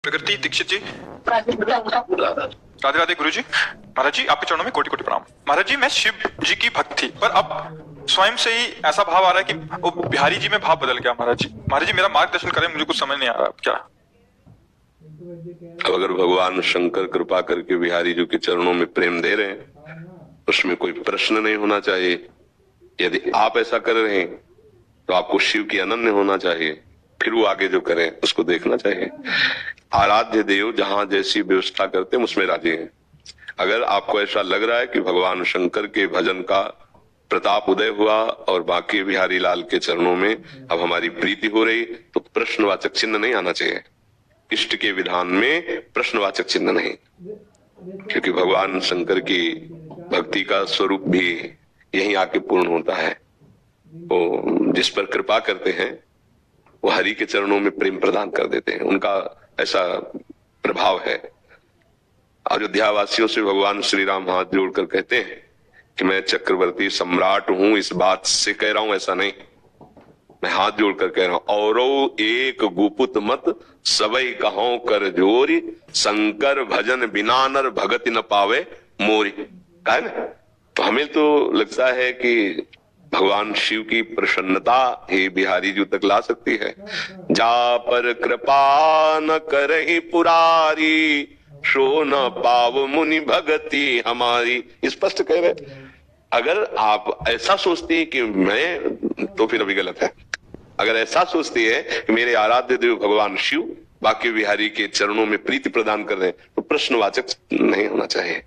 प्रकृति दीक्षित जी। राधे राधे गुरु जी। महाराज जी आपके चरणों में कोटि कोटि प्रणाम। महाराज जी मैं शिव जी की भक्त थी, पर अब स्वयं से ही ऐसा भाव आ रहा है कि वो बिहारी जी में भाव बदल गया। महाराज जी, महाराज जी मेरा मार्गदर्शन करें, मुझे कुछ समझ नहीं आ रहा क्या। अब अगर भगवान शंकर कृपा करके बिहारी जी के चरणों में प्रेम दे रहे हैं, उसमें कोई प्रश्न नहीं होना चाहिए। यदि आप ऐसा कर रहे हैं तो आपको शिव की अनन्य होना चाहिए, फिर वो आगे जो करें उसको देखना चाहिए। आराध्य देव जहां जैसी व्यवस्था करते हैं उसमें राजी हैं। अगर आपको ऐसा लग रहा है कि भगवान शंकर के भजन का प्रताप उदय हुआ और बाकी बिहारी लाल के चरणों में अब हमारी प्रीति हो रही, तो प्रश्नवाचक चिन्ह नहीं आना चाहिए। इष्ट के विधान में प्रश्नवाचक चिन्ह नहीं, क्योंकि भगवान शंकर की भक्ति का स्वरूप भी यहीं आके पूर्ण होता है। वो जिस पर कृपा करते हैं वो हरि के चरणों में प्रेम प्रदान कर देते हैं, उनका ऐसा प्रभाव है। अयोध्या वासियों से भगवान श्री राम हाथ जोड़कर कहते हैं कि मैं चक्रवर्ती सम्राट हूं, इस बात से कह रहा हूं, ऐसा नहीं, मैं हाथ जोड़कर कह रहा हूं। औरो एक गुपुत मत सबई कहो कर जोरी, शंकर भजन बिना नर भगति न पावे मोरी। कहा है ना। तो हमें तो लगता है कि भगवान शिव की प्रसन्नता ही बिहारी जी तक ला सकती है। जा पर कृपा न करहि पुरारी, सो न पाव मुनि भगति हमारी। स्पष्ट कह रहे। अगर आप ऐसा सोचती है कि मैं, तो फिर अभी गलत है। अगर ऐसा सोचती है कि मेरे आराध्य देव भगवान शिव बाकी बिहारी के चरणों में प्रीति प्रदान कर रहे हैं, तो प्रश्नवाचक नहीं होना चाहिए।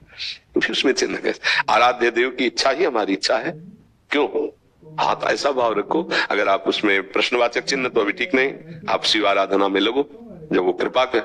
तो फिर उसमें चिन्ह कैसे। आराध्य देव की इच्छा ही हमारी इच्छा है, क्यों। हाँ, तो ऐसा भाव रखो। अगर आप उसमें प्रश्नवाचक चिन्ह, तो अभी ठीक नहीं, आप शिव आराधना में लगो जब वो कृपा कर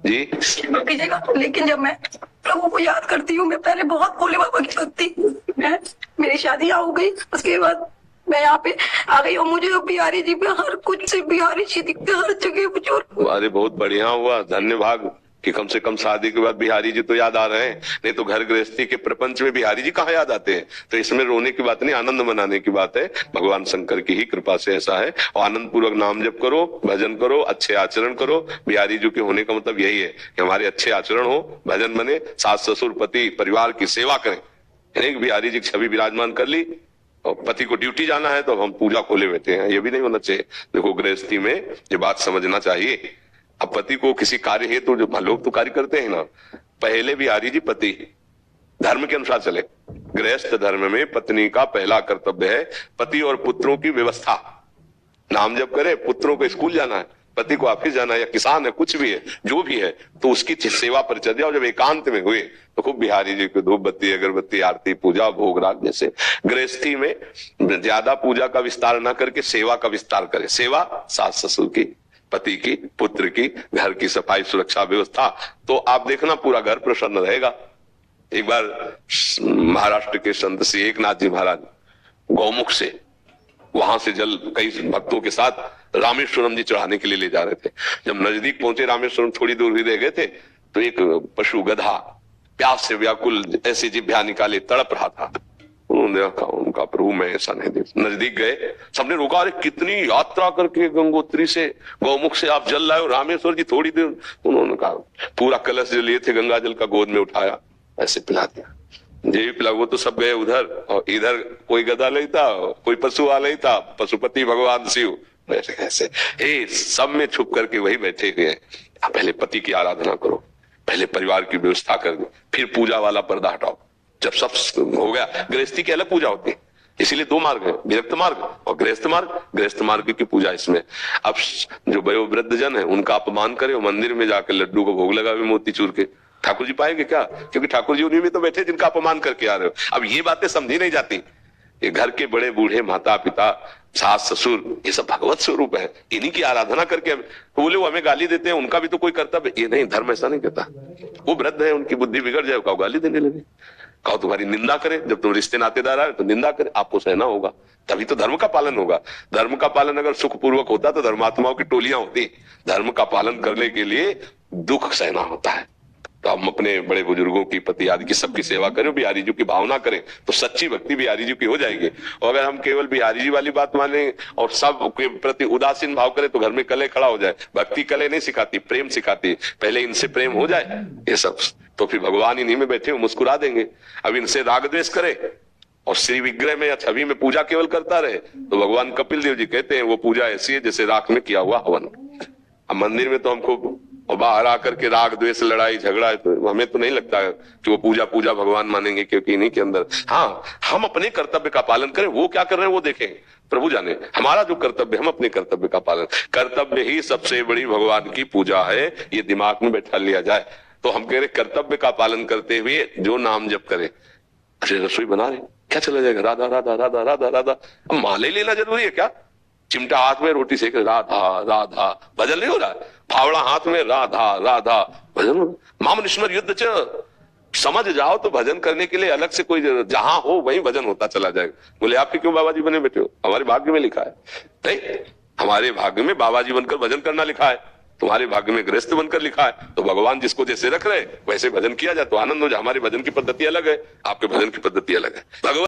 जी। कीजिएगा। लेकिन जब मैं प्रभु को याद करती हूँ, मैं पहले बहुत भोले बाबा की भक्ति, मैं मेरी शादी यहाँ हो गई, उसके बाद मैं यहाँ पे आ गई और मुझे बिहारी जी पे हर कुछ से बिहारी जी दिखते हर जगह बुजुर्ग। अरे बहुत बढ़िया हुआ, धन्य भाग कि कम से कम शादी के बाद बिहारी जी तो याद आ रहे हैं, नहीं तो घर गृहस्थी के प्रपंच में बिहारी जी कहाँ याद आते हैं। तो इसमें रोने की बात नहीं, आनंद मनाने की बात है। भगवान शंकर की ही कृपा से ऐसा है। और आनंद पूर्वक नाम जप करो, भजन करो, अच्छे आचरण करो। बिहारी जी के होने का मतलब यही है कि हमारे अच्छे आचरण हो, भजन बने, सास ससुर पति परिवार की सेवा करें। बिहारी जी की छवि विराजमान कर ली और पति को ड्यूटी जाना है तो हम पूजा खोले बैठे हैं, ये भी नहीं होना चाहिए। देखो गृहस्थी में ये बात समझना चाहिए। अब पति को किसी कार्य हेतु, जो लोग तो कार्य करते हैं ना, पहले बिहारी जी पति धर्म के अनुसार चले। गृहस्थ धर्म में पत्नी का पहला कर्तव्य है पति और पुत्रों की व्यवस्था। नाम जब करे, पुत्रों को स्कूल जाना है, पति को ऑफिस जाना है, या किसान है, कुछ भी है, जो भी है, तो उसकी सेवा परिचर्या। और जब एकांत में हुए तो खूब बिहारी जी को धूप बत्ती अगरबत्ती आरती पूजा भोग राग, जैसे गृहस्थी में ज्यादा पूजा का विस्तार ना करके सेवा का विस्तार करे। सेवा सास ससुर की, पति की, पुत्र की, घर की सफाई सुरक्षा व्यवस्था, तो आप देखना पूरा घर प्रसन्न रहेगा। एक बार महाराष्ट्र के संत श्री एकनाथ जी महाराज गौमुख से, वहां से जल कई भक्तों के साथ रामेश्वरम जी चढ़ाने के लिए ले जा रहे थे। जब नजदीक पहुंचे रामेश्वरम, थोड़ी दूर ही रह गए थे, तो एक पशु गधा प्यास से व्याकुल ऐसे जिभ्या निकाले तड़प रहा था। उन्होंने देखा, उनका प्रभु मैं ऐसा नहीं देख। नजदीक गए, सबने रोका, अरे कितनी यात्रा करके गंगोत्री से गौमुख से आप जल लाए हो रामेश्वर जी, थोड़ी देर। उन्होंने कहा, पूरा कलश जो लिए थे गंगा जल का गोद में उठाया, ऐसे पिला दिया। जी पिला। वो तो सब गए उधर, और इधर कोई गधा नहीं था, कोई पशु वाला ही था, पशुपति भगवान शिव ऐसे ऐसे सब में छुप करके वही बैठे हुए हैं। पहले पति की आराधना करो, पहले परिवार की व्यवस्था कर दो, फिर पूजा वाला पर्दा हटाओ। जब सब हो गया, गृहस्थी की अलग पूजा होती है, इसीलिए दो मार्ग है, विरक्त मार्ग और गृहस्थ मार्ग। गृहस्थ मार्ग की पूजा इसमें। अब जो वयोवृद्ध जन है उनका अपमान करे, मंदिर में जाकर लड्डू को भोग लगावे मोतीचूर के, ठाकुर जी पाएंगे क्या? क्योंकि ठाकुर जी उन्हीं में तो बैठे जिनका अपमान करके आ रहे हो। अब ये बातें समझी नहीं जाती। ये घर के बड़े बूढ़े माता पिता सास ससुर, ये सब भगवत स्वरूप है, इन्हीं की आराधना करके। तो बोले वो हमें गाली देते हैं, उनका भी तो कोई कर्तव्य। ये नहीं, धर्म ऐसा नहीं कहता। वो वृद्ध है, उनकी बुद्धि बिगड़ जाए, कहो गाली देने लगे, कहो तुम्हारी निंदा करे। जब तुम रिश्ते नातेदार आए तो निंदा करे, आपको सहना होगा, तभी तो धर्म का पालन होगा। धर्म का पालन अगर सुखपूर्वक होता तो धर्मात्माओं की टोलियां होती। धर्म का पालन करने के लिए दुख सहना होता है। तो हम अपने बड़े बुजुर्गों की पति आदि की सबकी सेवा करें, बिहारी जी की भावना करें, तो सच्ची भक्ति बिहारी जी की हो जाएगी। और अगर हम केवल बिहारी जी वाली बात माने और सब के प्रति उदासीन भाव करें तो घर में कलह खड़ा हो जाए। भक्ति कलह नहीं सिखाती, प्रेम सिखाती। पहले इनसे प्रेम हो जाए ये सब, तो फिर भगवान इन्हीं में बैठे हो मुस्कुरा देंगे। अब इनसे राग द्वेष करे और श्री विग्रह में या छवि में पूजा केवल करता रहे, तो भगवान कपिल देव जी कहते हैं वो पूजा ऐसी है जैसे राख में किया हुआ हवन। अब मंदिर में तो हमको और बाहर आकर के राग द्वेष लड़ाई झगड़ा है, तो हमें तो नहीं लगता कि वो पूजा पूजा भगवान मानेंगे, क्योंकि इन्हीं के अंदर हाँ हम अपने कर्तव्य का पालन करें। वो क्या कर रहे हैं वो देखें, प्रभु जाने। हमारा जो कर्तव्य, हम अपने कर्तव्य का पालन, कर्तव्य ही सबसे बड़ी भगवान की पूजा है, ये दिमाग में बैठा लिया जाए। तो हम कह रहे कर्तव्य का पालन करते हुए जो नाम जप करे। अरे रसोई बना रहे, क्या चला जाएगा, राधा राधा राधा राधा राधा। अब माले लेना जरूरी है क्या? चिमटा हाथ में रोटी सेक राधा राधा, भजन नहीं हो रहा है। फावड़ा हाथ में राधा राधा, भजन। माम निस्मर युद्ध च, समझ जाओ तो भजन करने के लिए अलग से कोई जहां हो वहीं भजन होता चला जाएगा। बोले आपके क्यों बाबा जी बने बैठे हो? हमारे भाग्य में लिखा है। नहीं, हमारे भाग्य में बाबा जी बनकर भजन करना लिखा है, तुम्हारे भाग्य में गृहस्थ बनकर लिखा है। तो भगवान जिसको जैसे रख रहे वैसे भजन किया जाए तो आनंद हो जाए। हमारे भजन की पद्धति अलग है, आपके भजन की पद्धति अलग है। भगवान